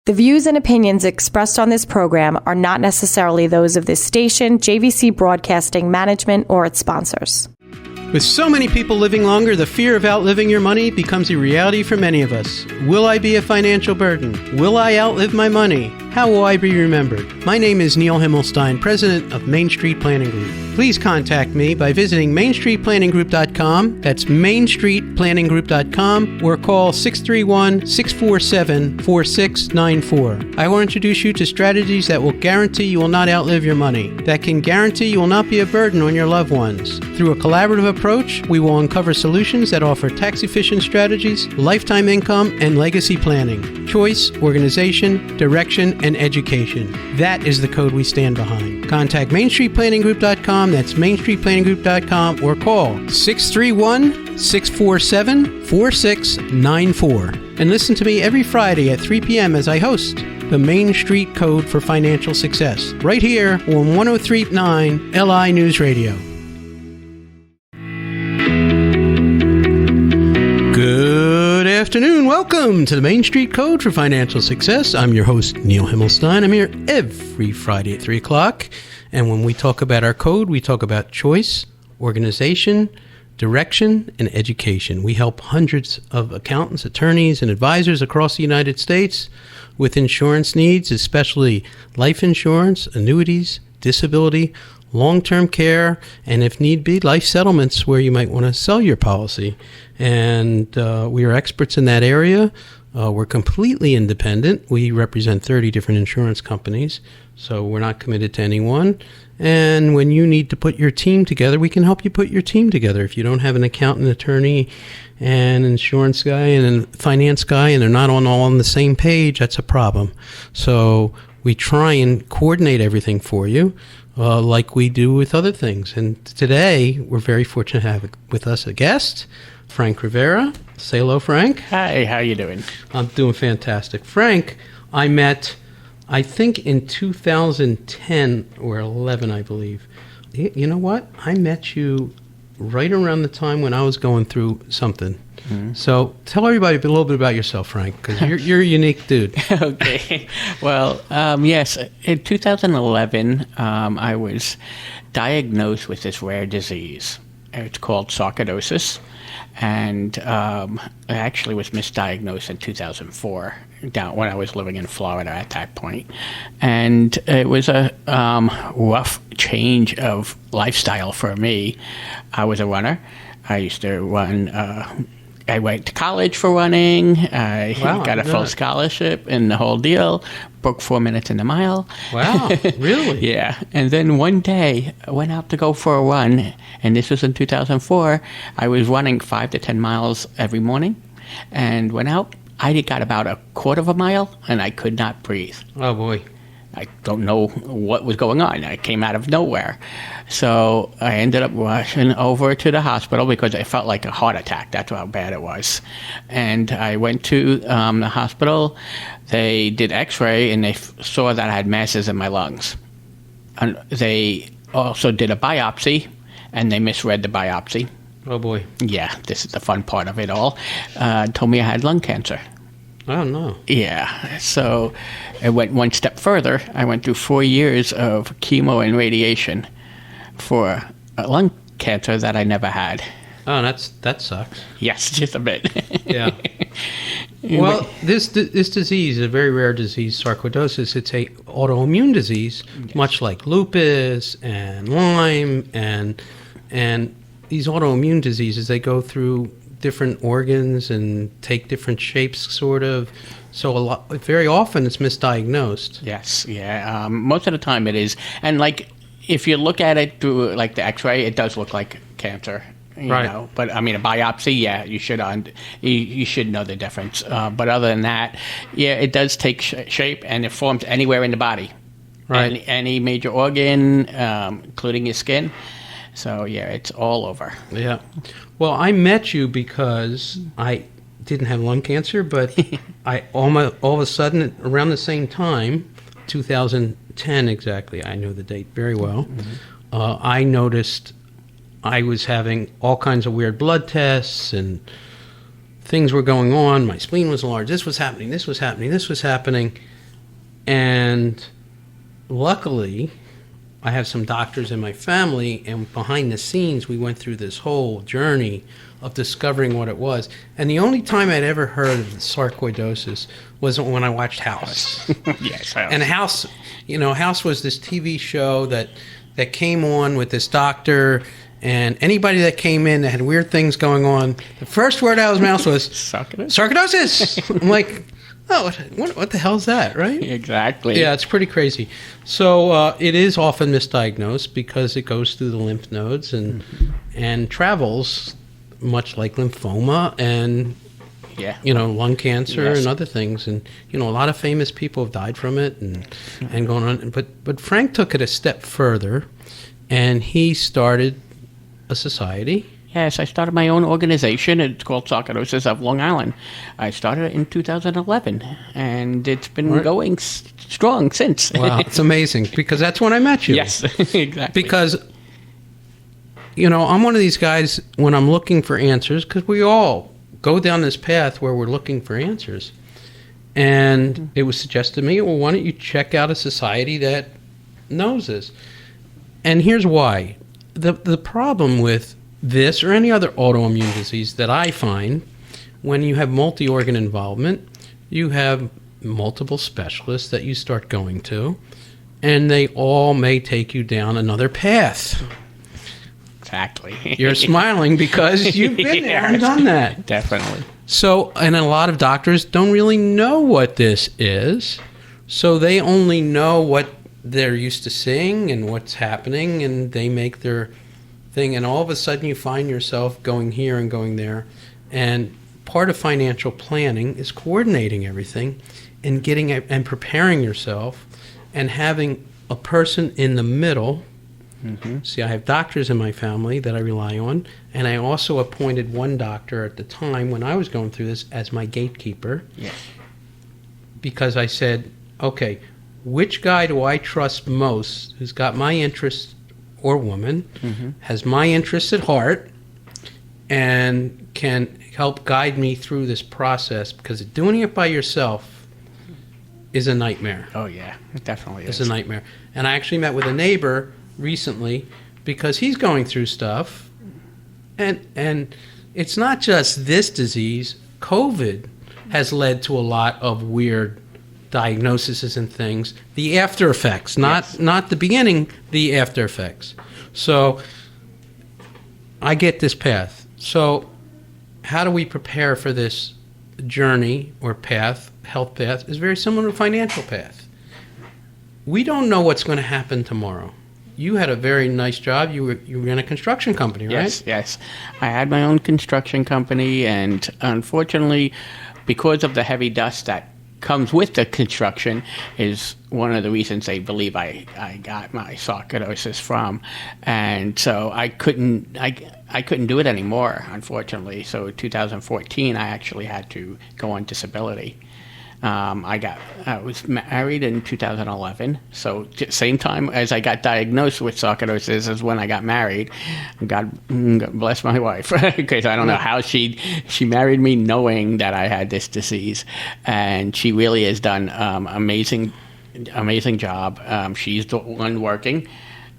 The views and opinions expressed on this program are not necessarily those of this station, JVC Broadcasting Management, or its sponsors. With so many people living longer, the fear of outliving your money becomes a reality for many of us. Will I be a financial burden? Will I outlive my money? How will I be remembered? My name is Neil Himmelstein, president of Main Street Planning Group. Please contact me by visiting mainstreetplanninggroup.com. That's mainstreetplanninggroup.com, or call 631-647-4694. I will introduce you to strategies that will guarantee you will not outlive your money, that can guarantee you will not be a burden on your loved ones. Through a collaborative approach, we will uncover solutions that offer tax-efficient strategies, lifetime income, and legacy planning, choice, organization, direction, and education. That is the code we stand behind. Contact mainstreetplanninggroup.com. That's mainstreetplanninggroup.com, or call 631-647-4694. And listen to me every Friday at 3 p.m. as I host the Main Street Code for Financial Success, right here on 103.9 LI News Radio. Good afternoon. Welcome to the Main Street Code for Financial Success. I'm your host, Neil Himmelstein. I'm here every Friday at 3 o'clock. And when we talk about our code, we talk about choice, organization, direction, and education. We help hundreds of accountants, attorneys, and advisors across the United States with insurance needs, especially life insurance, annuities, disability, long-term care, and if need be, life settlements where you might want to sell your policy. And we are experts in that area. We're completely independent. We represent 30 different insurance companies, so we're not committed to anyone. And when you need to put your team together, we can help you put your team together. If you don't have an accountant, attorney, and insurance guy and a finance guy, and they're not all on the same page, that's a problem. So we try and coordinate everything for you, like we do with other things. And today, we're very fortunate to have with us a guest, Frank Rivera. Say hello, Frank. Hi, how you doing? I'm doing fantastic. Frank, I met, I think in 2010 or 11, I believe. You know what? I met you right around the time when I was going through something. Mm-hmm. So tell everybody a little bit about yourself, Frank, because you're a unique dude. Okay. Well, yes, in 2011, I was diagnosed with this rare disease. It's called sarcoidosis. And I actually was misdiagnosed in 2004, down when I was living in Florida at that point. And it was a rough change of lifestyle for me. I was a runner. I used to run. I went to college for running. I got a full scholarship and the whole deal. Broke 4 minutes in a mile. Wow, really? Yeah. And then one day, I went out to go for a run, and this was in 2004. I was running 5 to 10 miles every morning, and went out. I got about a quarter of a mile, and I could not breathe. Oh, boy. I don't know what was going on. I came out of nowhere. So I ended up rushing over to the hospital because I felt like a heart attack. That's how bad it was. And I went to the hospital. They did x-ray, and they saw that I had masses in my lungs. And they also did a biopsy, and they misread the biopsy. Oh, boy. Yeah, this is the fun part of it all. Told me I had lung cancer. Oh, no. Yeah. So I went one step further. I went through 4 years of chemo and radiation for a lung cancer that I never had. Oh, that sucks. Yes, just a bit. Yeah. Well, this disease is a very rare disease, sarcoidosis. It's a autoimmune disease, yes, much like lupus and Lyme, and these autoimmune diseases, they go through different organs and take different shapes, sort of. So very often it's misdiagnosed. Yes, yeah. Most of the time it is. And like, if you look at it through like the x-ray, it does look like cancer. You know, but I mean, a biopsy, yeah, you should you should know the difference. But other than that, yeah, it does take shape, and it forms anywhere in the body, right? Any major organ, including your skin. So yeah, it's all over. Yeah. Well, I met you because I didn't have lung cancer, but I all of a sudden around the same time, 2010 exactly, I know the date very well. Mm-hmm. I noticed I was having all kinds of weird blood tests and things were going on. My spleen was enlarged. This was happening. And luckily, I have some doctors in my family, and behind the scenes, we went through this whole journey of discovering what it was. And the only time I'd ever heard of sarcoidosis was when I watched House. Yes, House. And House, House was this TV show that came on with this doctor, and anybody that came in that had weird things going on, the first word out of his mouth was sarcoidosis. I'm like, oh, what the hell is that, right? Exactly. Yeah, it's pretty crazy. So it is often misdiagnosed because it goes through the lymph nodes and travels much like lymphoma and lung cancer and other things. And a lot of famous people have died from it and going on. But Frank took it a step further, and he started a society. Yes, I started my own organization. It's called Sarcoidosis of Long Island. I started it in 2011, and it's been going strong since. Wow, it's amazing, because that's when I met you. Yes, exactly. Because, I'm one of these guys, when I'm looking for answers, because we all go down this path where we're looking for answers. And it was suggested to me, well, why don't you check out a society that knows this? And here's why. The problem with this or any other autoimmune disease that I find, when you have multi-organ involvement, you have multiple specialists that you start going to, and they all may take you down another path. Exactly. You're smiling because you've been there and done that. Definitely. So, and a lot of doctors don't really know what this is, so they only know what they're used to seeing and what's happening, and they make their thing, and all of a sudden you find yourself going here and going there. And part of financial planning is coordinating everything and getting and preparing yourself and having a person in the middle. Mm-hmm. See, I have doctors in my family that I rely on, and I also appointed one doctor at the time when I was going through this as my gatekeeper. Yes. Because I said, okay, which guy do I trust most who's got my interest, or woman, has my interests at heart, and can help guide me through this process, because doing it by yourself is a nightmare. Oh, yeah, it definitely is. It's a nightmare. And I actually met with a neighbor recently because he's going through stuff, and it's not just this disease. COVID has led to a lot of weird diagnoses and things. The after effects, not the beginning, the after effects. So I get this path. So how do we prepare for this journey or path? Health path is very similar to financial path. We don't know what's going to happen tomorrow. You had a very nice job. You were in a construction company, right? Yes. I had my own construction company, and unfortunately, because of the heavy dust that comes with the construction, is one of the reasons they believe I got my sarcoidosis from. And so I couldn't do it anymore, unfortunately. So in 2014, I actually had to go on disability. I was married in 2011, so same time as I got diagnosed with sarcoidosis is when I got married. God bless my wife, because I don't know how she married me knowing that I had this disease, and she really has done amazing job. She's the one working.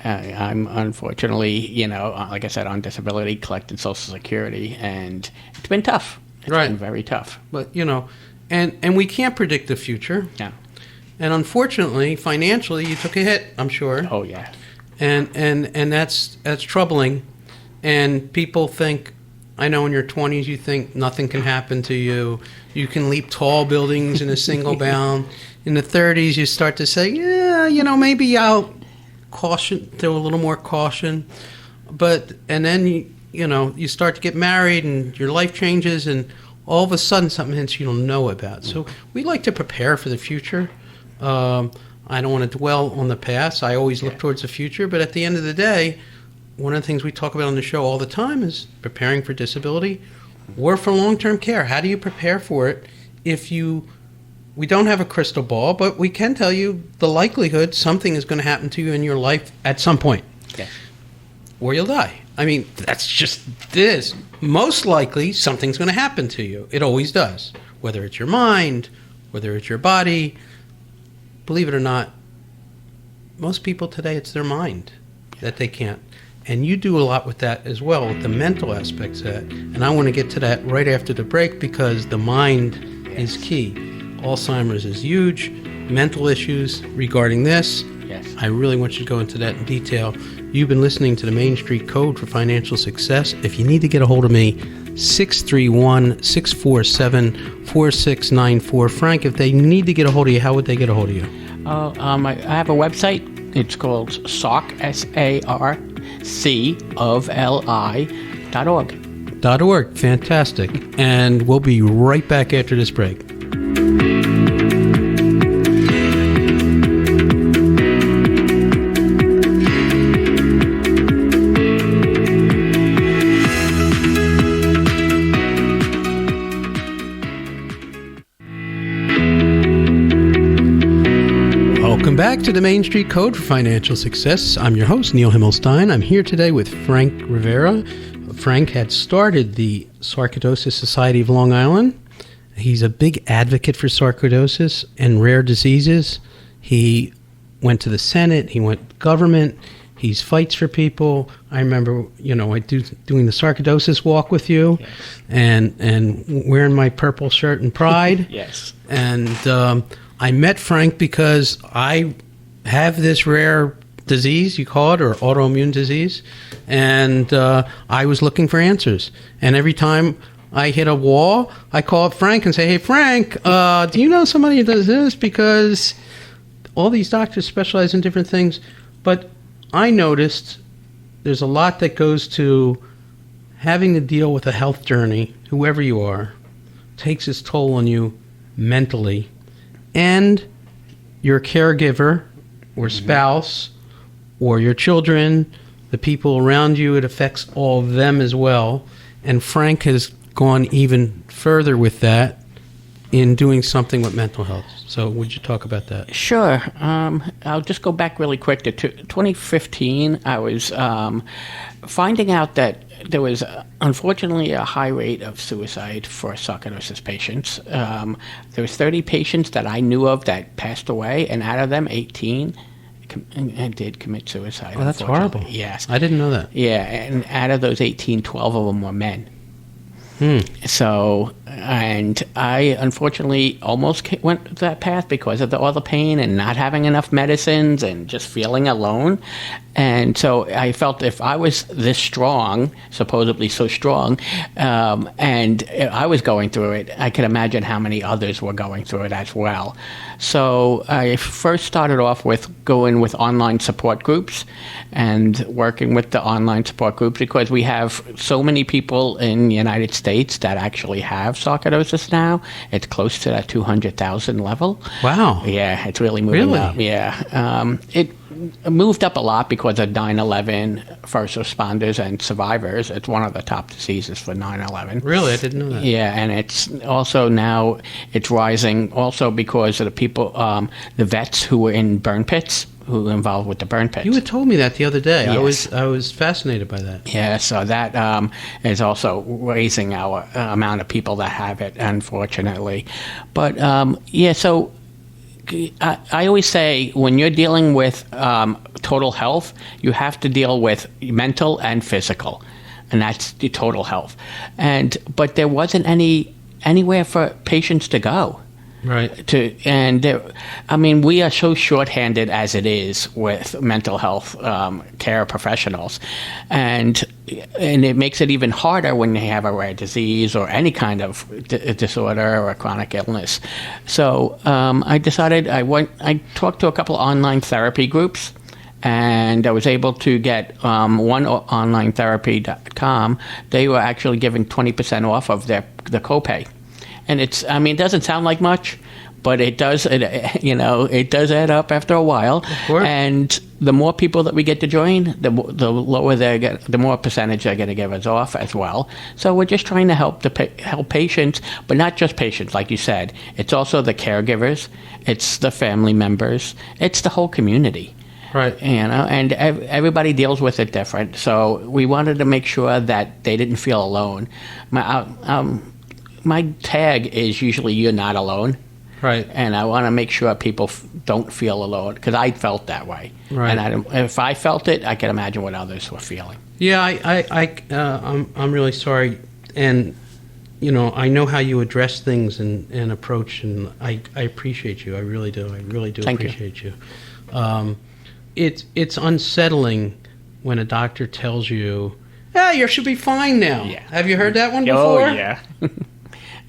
I'm unfortunately, like I said, on disability, collecting Social Security, and it's been tough. It's been very tough. But And we can't predict the future. Yeah. And unfortunately, financially, you took a hit, I'm sure. Oh, yeah. And that's troubling. And people think, I know in your 20s you think nothing can happen to you. You can leap tall buildings in a single bound. In the 30s, you start to say, maybe I'll throw a little more caution. And then, you start to get married and your life changes, and all of a sudden something hits you don't know about. So we like to prepare for the future. I don't want to dwell on the past. I always look towards the future. But at the end of the day, one of the things we talk about on the show all the time is preparing for disability or for long-term care. How do you prepare for it if we don't have a crystal ball, but we can tell you the likelihood something is going to happen to you in your life at some point. Yeah. Or you'll die. I mean, that's just this. Most likely, something's going to happen to you. It always does. Whether it's your mind, whether it's your body. believe it or not, most people today, it's their mind that they can't. And you do a lot with that as well, with the mental aspects of that. And I want to get to that right after the break because the mind is key. Alzheimer's is huge. Mental issues regarding this. Yes. I really want you to go into that in detail. You've been listening to the Main Street Code for Financial Success. If you need to get a hold of me, 631-647-4694. Frank, if they need to get a hold of you, how would they get a hold of you? I have a website. It's called SARC, S-A-R-C of L-I.org. .org. Fantastic. And we'll be right back after this break. Welcome back to the Main Street Code for Financial Success. I'm your host, Neil Himmelstein. I'm here today with Frank Rivera. Frank had started the Sarcoidosis Society of Long Island. He's a big advocate for sarcoidosis and rare diseases. He went to the Senate. He went to government. He fights for people. I remember, I doing the sarcoidosis walk with you, yes. and wearing my purple shirt in pride. Yes. And I met Frank because I have this rare disease, you call it, or autoimmune disease, and I was looking for answers. And every time I hit a wall, I call up Frank and say, "Hey, Frank, do you know somebody who does this?" Because all these doctors specialize in different things. But I noticed there's a lot that goes to having to deal with a health journey, whoever you are, takes its toll on you mentally. And your caregiver or spouse or your children, the people around you, it affects all of them as well. And Frank has gone even further with that in doing something with mental health. So would you talk about that? Sure. I'll just go back really quick to 2015. I was finding out that there was, unfortunately, a high rate of suicide for sarcoidosis patients. There was 30 patients that I knew of that passed away, and out of them, 18 did commit suicide. Oh, that's horrible. Yes. I didn't know that. Yeah, and out of those 18, 12 of them were men. So, and I unfortunately almost went that path because of all the pain and not having enough medicines and just feeling alone. And so I felt if I was this strong, supposedly so strong, and I was going through it, I could imagine how many others were going through it as well. So I first started off with going with online support groups and working with the online support groups because we have so many people in the United States that actually have sarcoidosis now. It's close to that 200,000 level. Wow. Yeah, it's really moving Really? up. Yeah. It moved up a lot because of 9/11 first responders and survivors. It's one of the top diseases for 9/11. Really? I didn't know that. Yeah, and it's also now it's rising also because of the people, the vets who were in burn pits, who were involved with the burn pits. You had told me that the other day. Yes. I was fascinated by that. Yeah, so that is also raising our amount of people that have it, unfortunately. But so I always say when you're dealing with total health, you have to deal with mental and physical, and that's the total health. But there wasn't anywhere for patients to go. Right. We are so shorthanded as it is with mental health care professionals, and it makes it even harder when they have a rare disease or any kind of disorder or a chronic illness. So I decided I talked to a couple of online therapy groups. And I was able to get one onlinetherapy.com. They were actually giving 20% off of the copay. And it doesn't sound like much, but it does. It does add up after a while. Of course. And the more people that we get to join, the lower the more percentage they're going to give us off as well. So we're just trying to help help patients, but not just patients, like you said. It's also the caregivers, it's the family members, it's the whole community. Right. And everybody deals with it different. So we wanted to make sure that they didn't feel alone. My tag is usually "You're not alone." Right. And I want to make sure people don't feel alone, because I felt that way. Right. And if I felt it, I can imagine what others were feeling. Yeah, I'm really sorry, and I know how you address things and approach, and I appreciate you. I really do. I really do appreciate you. It's unsettling when a doctor tells you, "Yeah, you should be fine now." Yeah. Have you heard that one before? Oh yeah.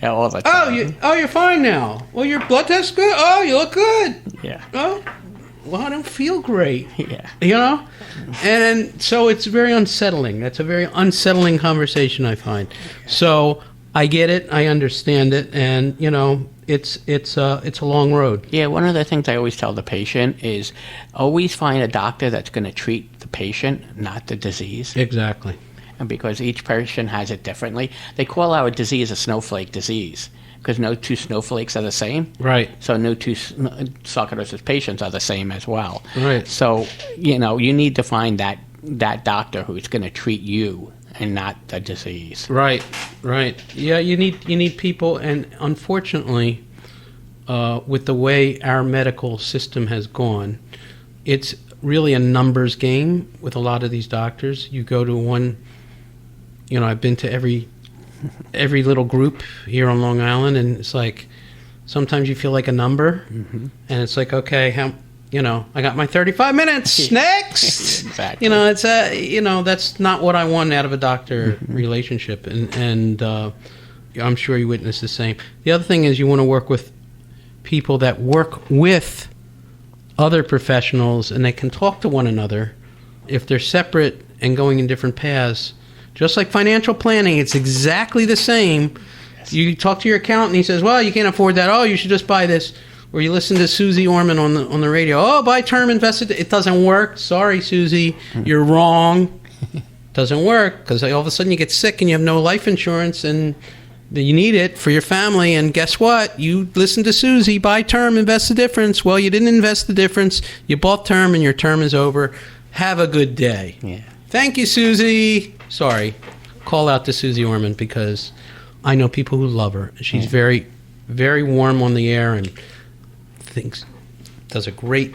Yeah, all the time. You're fine now. Well, your blood test's good. Oh, you look good. Yeah. Oh, well, I don't feel great. Yeah. And so it's very unsettling. That's a very unsettling conversation, I find. So I get it. I understand it. And, it's a long road. Yeah, one of the things I always tell the patient is always find a doctor that's going to treat the patient, not the disease. Exactly. And because each person has it differently, they call our disease a snowflake disease, because no two snowflakes are the same. Right. So no two sarcoidosis patients are the same as well. Right. So, you need to find that doctor who's going to treat you and not the disease. Right. Yeah, you need people, and unfortunately, with the way our medical system has gone, it's really a numbers game with a lot of these doctors. You go to one, I've been to every little group here on Long Island, and it's like sometimes you feel like a number, and it's like, okay, I got my 35 minutes. Next. Exactly. It's that's not what I want out of a doctor relationship, and I'm sure you witness the same. The other thing is you want to work with people that work with other professionals, and they can talk to one another. If they're separate and going in different paths, just like financial planning, it's exactly the same. Yes. You talk to your accountant, he says, well, you can't afford that. Oh, you should just buy this. Or you listen to Susie Orman on the radio. Oh, buy term invested. It doesn't work. Sorry, Susie, you're wrong. Doesn't work, because all of a sudden you get sick and you have no life insurance, and you need it for your family. And guess what? You listen to Susie, buy term, invest the difference. Well, you didn't invest the difference. You bought term, and your term is over. Have a good day. Yeah. Thank you, Susie. Sorry. Call out to Susie Orman, because I know people who love her. She's very, very warm on the air, and does a great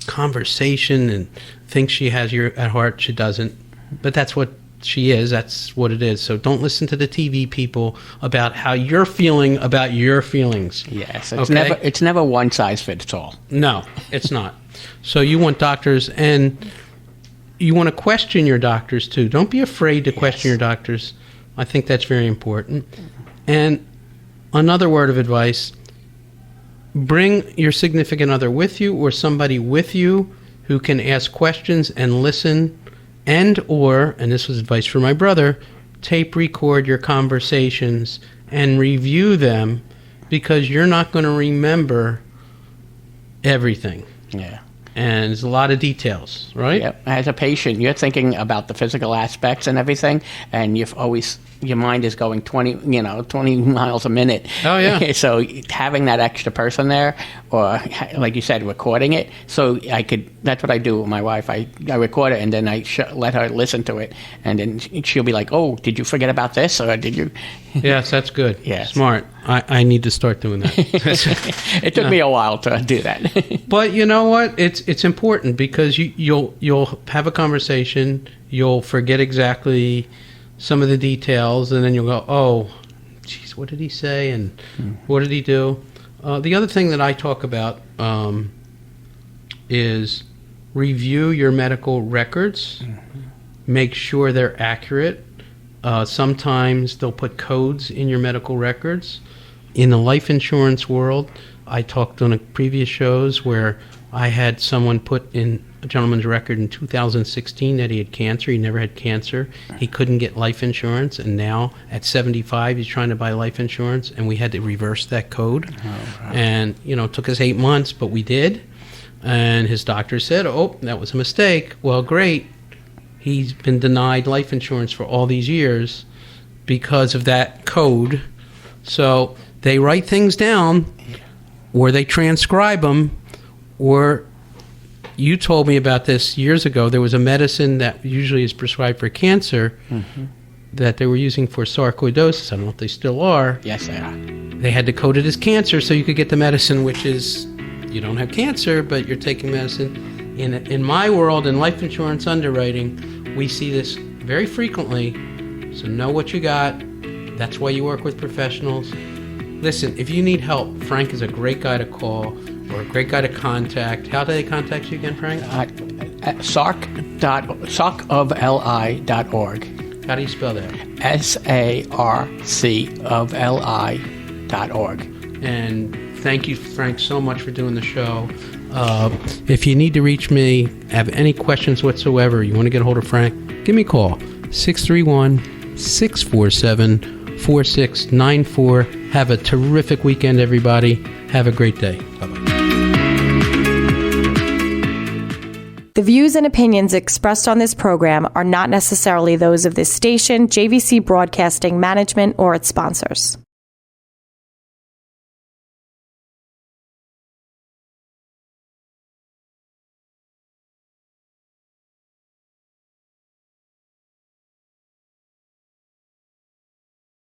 conversation, and thinks she has you at heart. She doesn't. But that's what she is. That's what it is. So don't listen to the TV people about how you're feeling about your feelings. Yes. It's never one size fits all. No, it's not. So you want doctors, and you want to question your doctors too. Don't be afraid to question your doctors. I think that's very important. And another word of advice, bring your significant other with you, or somebody with you who can ask questions and listen, and this was advice for my brother, tape record your conversations and review them, because you're not going to remember everything. Yeah. And there's a lot of details, right? Yep. As a patient, you're thinking about the physical aspects and everything, and your mind is going 20 miles a minute. Oh, yeah. So having that extra person there, or like you said, recording it, so that's what I do with my wife. I record it, and then I let her listen to it, and then she'll be like, oh, did you forget about this, or did you? Yes, that's good. Yes. Smart. I need to start doing that. It took me a while to do that. But you know what? It's important, because you'll have a conversation, you'll forget exactly some of the details, and then you'll go, oh, geez, what did he say, and what did he do? The other thing that I talk about is review your medical records, make sure they're accurate. Sometimes they'll put codes in your medical records. In the life insurance world, I talked on previous shows where I had someone put in a gentleman's record in 2016 that he had cancer. He never had cancer. He couldn't get life insurance, and now at 75 he's trying to buy life insurance, and we had to reverse that code. Oh, wow. And it took us 8 months, but we did. And his doctor said, oh, that was a mistake. Well, great. He's been denied life insurance for all these years because of that code. So they write things down, or they transcribe them, or you told me about this years ago. There was a medicine that usually is prescribed for cancer that they were using for sarcoidosis. I don't know if they still are. Yes, they are. they had to code it as cancer so you could get the medicine, which is you don't have cancer, but you're taking medicine. In my world, in life insurance underwriting, we see this very frequently. So know what you got. That's why you work with professionals. Listen, if you need help, Frank is a great guy to call or a great guy to contact. How do they contact you again, Frank? sarcofli.org. How do you spell that? SARCofli.org. And thank you, Frank, so much for doing the show. If you need to reach me, have any questions whatsoever, you want to get a hold of Frank, give me a call, 631-647-4694. Have a terrific weekend, everybody. Have a great day. Bye-bye. The views and opinions expressed on this program are not necessarily those of this station, JVC Broadcasting Management, or its sponsors.